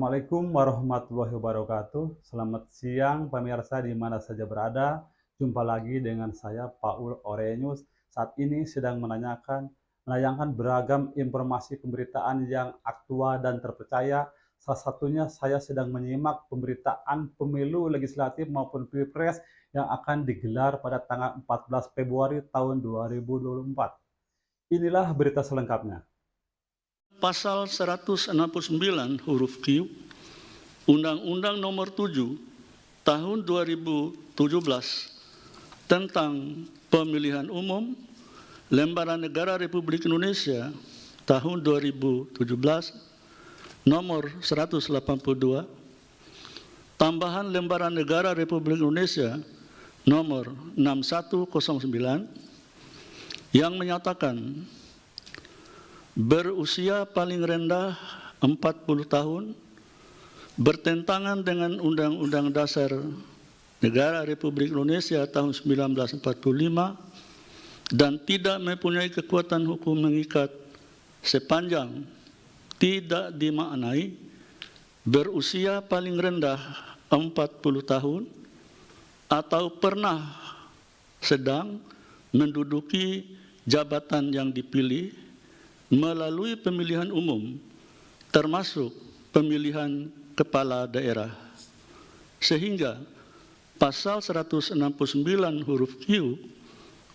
Assalamualaikum warahmatullahi wabarakatuh. Selamat siang pemirsa di mana saja berada. Jumpa lagi dengan saya Paul Orenius. Saat ini sedang menayangkan beragam informasi pemberitaan yang aktual dan terpercaya. Salah satunya saya sedang menyimak pemberitaan pemilu legislatif maupun pilpres yang akan digelar pada tanggal 14 Februari tahun 2024. Inilah berita selengkapnya. Pasal 169 huruf Q Undang-Undang Nomor 7 Tahun 2017 tentang Pemilihan Umum Lembaran Negara Republik Indonesia tahun 2017 Nomor 182 Tambahan Lembaran Negara Republik Indonesia Nomor 6109 yang menyatakan berusia paling rendah 40 tahun, bertentangan dengan Undang-Undang Dasar Negara Republik Indonesia tahun 1945 dan tidak mempunyai kekuatan hukum mengikat sepanjang tidak dimaknai berusia paling rendah 40 tahun atau pernah sedang menduduki jabatan yang dipilih melalui pemilihan umum, termasuk pemilihan kepala daerah. Sehingga pasal 169 huruf Q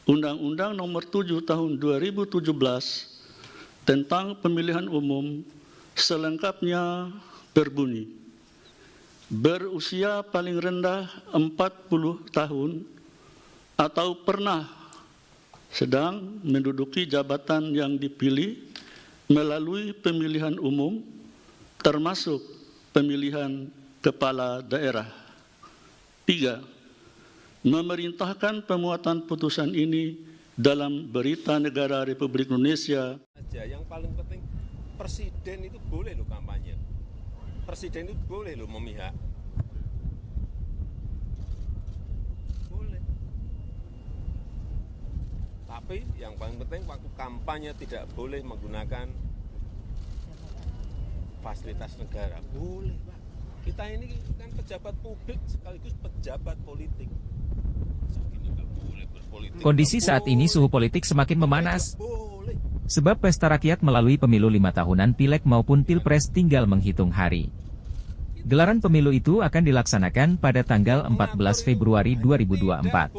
Undang-Undang Nomor 7 Tahun 2017 tentang pemilihan umum selengkapnya berbunyi, berusia paling rendah 40 tahun atau pernah sedang menduduki jabatan yang dipilih melalui pemilihan umum, termasuk pemilihan kepala daerah. 3. Memerintahkan pemuatan putusan ini dalam Berita Negara Republik Indonesia. Yang paling penting, presiden itu boleh loh kampanye. Presiden itu boleh loh memihak. Tapi yang paling penting waktu kampanye tidak boleh menggunakan fasilitas negara. Boleh, Pak. Kita ini kan pejabat publik sekaligus pejabat politik. Kondisi saat ini suhu politik semakin memanas. Sebab pesta rakyat melalui pemilu 5 tahunan Pileg maupun Pilpres tinggal menghitung hari. Gelaran pemilu itu akan dilaksanakan pada tanggal 14 Februari 2024.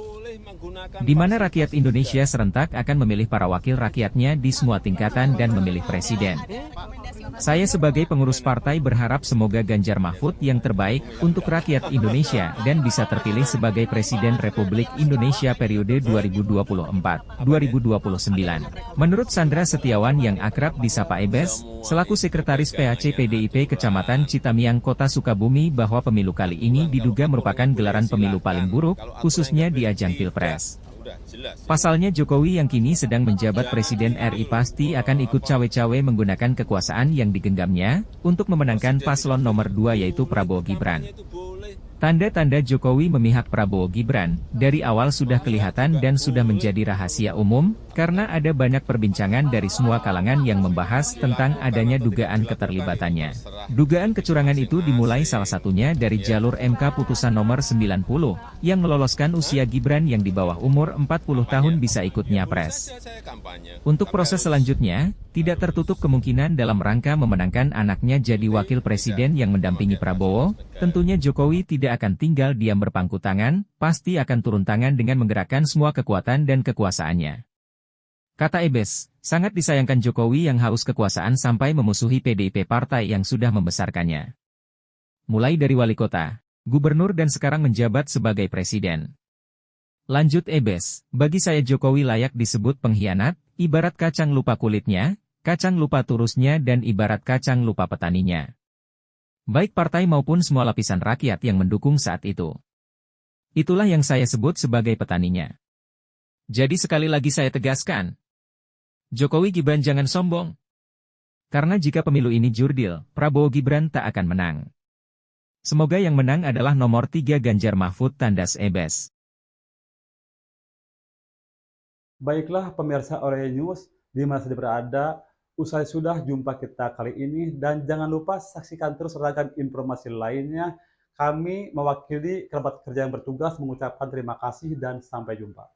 Di mana rakyat Indonesia serentak akan memilih para wakil rakyatnya di semua tingkatan dan memilih presiden. Saya sebagai pengurus partai berharap semoga Ganjar Mahfud yang terbaik untuk rakyat Indonesia dan bisa terpilih sebagai Presiden Republik Indonesia periode 2024-2029. Menurut Sandra Setiawan yang akrab disapa Ebes, selaku Sekretaris PAC PDIP Kecamatan Citamiang Kota Sukabumi bahwa pemilu kali ini diduga merupakan gelaran pemilu paling buruk, khususnya di ajang Pilpres. Pasalnya Jokowi yang kini sedang menjabat Presiden RI pasti akan ikut cawe-cawe menggunakan kekuasaan yang digenggamnya, untuk memenangkan paslon nomor 2 yaitu Prabowo Gibran. Tanda-tanda Jokowi memihak Prabowo Gibran, dari awal sudah kelihatan dan sudah menjadi rahasia umum, karena ada banyak perbincangan dari semua kalangan yang membahas tentang adanya dugaan keterlibatannya. Dugaan kecurangan itu dimulai salah satunya dari jalur MK putusan nomor 90, yang meloloskan usia Gibran yang di bawah umur 40 tahun bisa ikut nyapres. Untuk proses selanjutnya, tidak tertutup kemungkinan dalam rangka memenangkan anaknya jadi wakil presiden yang mendampingi Prabowo, tentunya Jokowi tidak akan tinggal diam berpangku tangan, pasti akan turun tangan dengan menggerakkan semua kekuatan dan kekuasaannya. Kata Ebes, sangat disayangkan Jokowi yang haus kekuasaan sampai memusuhi PDIP partai yang sudah membesarkannya. Mulai dari wali kota, gubernur dan sekarang menjabat sebagai presiden. Lanjut Ebes, bagi saya Jokowi layak disebut pengkhianat, ibarat kacang lupa kulitnya, kacang lupa turusnya dan ibarat kacang lupa petaninya. Baik partai maupun semua lapisan rakyat yang mendukung saat itu. Itulah yang saya sebut sebagai petaninya. Jadi sekali lagi saya tegaskan, Jokowi Gibran jangan sombong. Karena jika pemilu ini jurdil, Prabowo Gibran tak akan menang. Semoga yang menang adalah nomor 3 Ganjar Mahfud tandas Ebes. Baiklah pemirsa Orenius, di mana saja berada, Usai sudah jumpa kita kali ini dan jangan lupa saksikan terus ragam informasi lainnya. Kami mewakili kerabat kerja yang bertugas mengucapkan terima kasih dan sampai jumpa.